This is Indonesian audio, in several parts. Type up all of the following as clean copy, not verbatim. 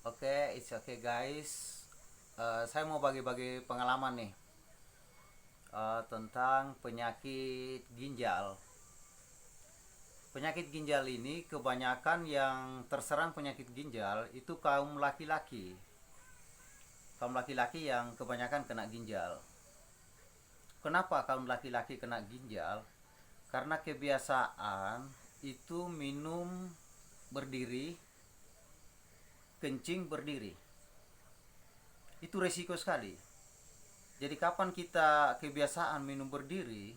Oke, it's okay guys. Saya mau bagi-bagi pengalaman nih tentang penyakit ginjal. Penyakit ginjal ini kebanyakan yang terserang penyakit ginjal itu kaum laki-laki. Kaum laki-laki yang kebanyakan kena ginjal. Kenapa kaum laki-laki kena ginjal? Karena kebiasaan itu minum berdiri, kencing berdiri. Itu resiko sekali. Jadi kapan kita kebiasaan minum berdiri,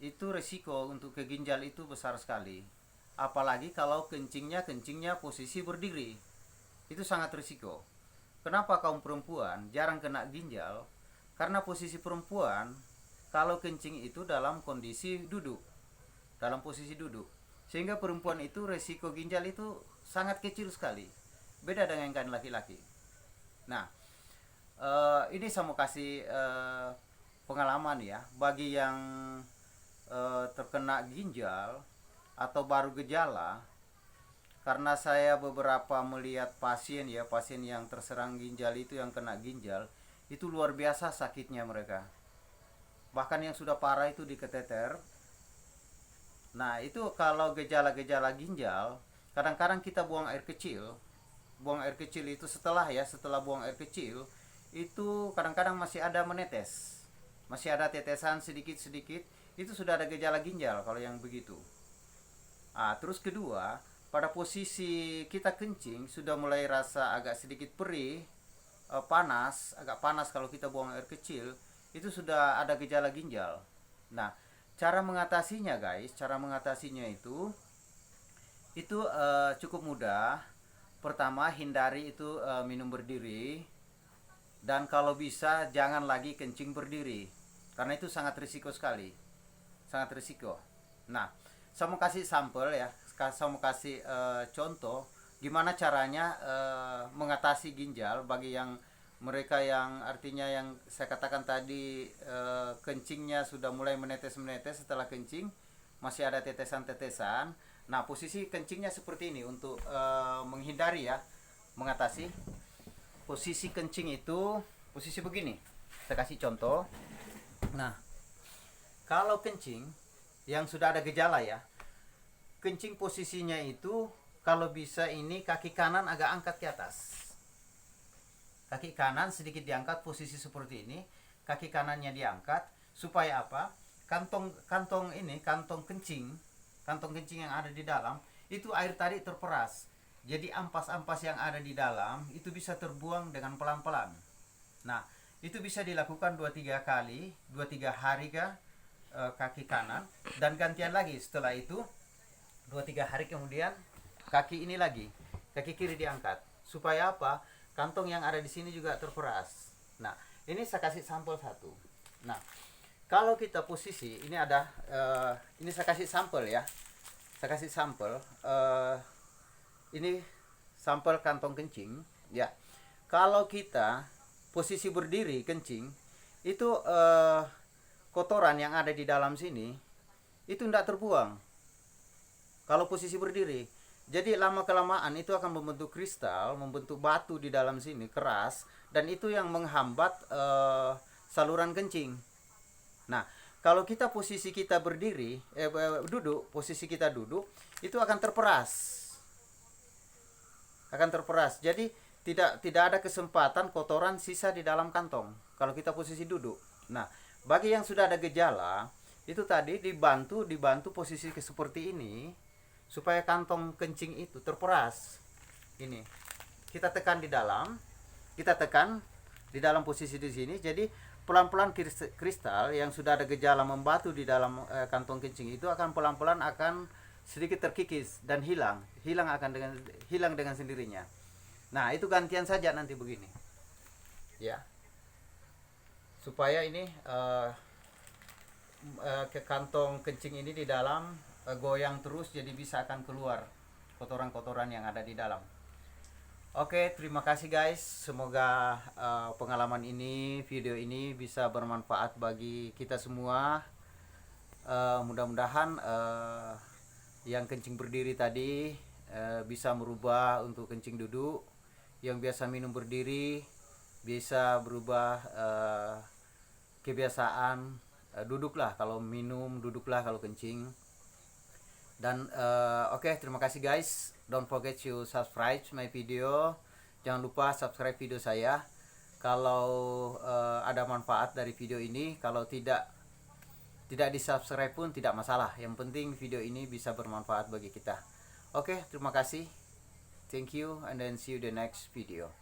itu resiko untuk ke ginjal itu besar sekali. Apalagi kalau kencingnya posisi berdiri. Itu sangat risiko. Kenapa kaum perempuan jarang kena ginjal? Karena posisi perempuan kalau kencing itu dalam kondisi duduk, dalam posisi duduk. Sehingga perempuan itu resiko ginjal itu sangat kecil sekali. Beda dengan kan laki-laki. Nah, ini saya mau kasih pengalaman ya bagi yang terkena ginjal atau baru gejala, karena saya beberapa melihat pasien yang terserang ginjal itu, yang kena ginjal itu luar biasa sakitnya mereka, bahkan yang sudah parah itu diketeter. Nah, itu kalau gejala-gejala ginjal, kadang-kadang kita buang air kecil itu setelah buang air kecil itu kadang-kadang masih ada menetes, masih ada tetesan sedikit-sedikit, itu sudah ada gejala ginjal kalau yang begitu. Terus kedua, pada posisi kita kencing sudah mulai rasa agak sedikit perih, panas, agak panas kalau kita buang air kecil, itu sudah ada gejala ginjal. Nah, cara mengatasinya guys, cara mengatasinya itu cukup mudah. Pertama, hindari itu minum berdiri, dan kalau bisa jangan lagi kencing berdiri, karena itu sangat risiko sekali, sangat risiko. Nah, saya mau kasih sampel ya, saya mau kasih contoh gimana caranya mengatasi ginjal bagi yang mereka yang artinya yang saya katakan tadi, kencingnya sudah mulai menetes-menetes, setelah kencing masih ada tetesan-tetesan. Nah, posisi kencingnya seperti ini untuk menghindari ya, mengatasi. Posisi kencing itu posisi begini. Saya kasih contoh. Nah, kalau kencing yang sudah ada gejala ya, kencing posisinya itu kalau bisa ini kaki kanan agak angkat ke atas. Kaki kanan sedikit diangkat, posisi seperti ini. Kaki kanannya diangkat supaya apa? Kantong kencing yang ada di dalam itu air tadi terperas. Jadi ampas-ampas yang ada di dalam itu bisa terbuang dengan pelan-pelan. Nah, itu bisa dilakukan 2-3 kali, 2-3 hari kaki kanan, dan gantian lagi setelah itu 2-3 hari kemudian kaki ini lagi, kaki kiri diangkat. Supaya apa? Kantong yang ada di sini juga terperas. Nah, ini saya kasih sampel satu. Nah, kalau kita posisi ini ada ini saya kasih sampel ya. Saya kasih sampel ini sampel kantong kencing ya. Kalau kita posisi berdiri kencing itu kotoran yang ada di dalam sini itu tidak terbuang kalau posisi berdiri. Jadi lama kelamaan itu akan membentuk kristal, membentuk batu di dalam sini keras, dan itu yang menghambat saluran kencing. Nah, kalau kita posisi kita berdiri, duduk, posisi kita duduk, itu akan terperas, Jadi tidak ada kesempatan kotoran sisa di dalam kantong kalau kita posisi duduk. Nah, bagi yang sudah ada gejala itu tadi dibantu posisi seperti ini supaya kantong kencing itu terperas. Ini kita tekan di dalam posisi di sini. Jadi pelan-pelan kristal yang sudah ada gejala membatu di dalam kantong kencing itu akan pelan-pelan akan sedikit terkikis dan hilang dengan sendirinya. Nah, itu gantian saja nanti begini ya, supaya ini ke kantong kencing ini di dalam goyang terus, jadi bisa akan keluar kotoran-kotoran yang ada di dalam. Oke, terima kasih guys. Semoga pengalaman ini, video ini bisa bermanfaat bagi kita semua. Mudah-mudahan yang kencing berdiri tadi bisa merubah untuk kencing duduk. yang biasa minum berdiri bisa berubah kebiasaan duduklah kalau minum, duduklah kalau kencing. Dan oke, terima kasih guys. Don't forget to subscribe my video. Jangan lupa subscribe video saya. Kalau ada manfaat dari video ini, kalau tidak di subscribe pun tidak masalah. Yang penting video ini bisa bermanfaat bagi kita. Oke, terima kasih. Thank you and then see you the next video.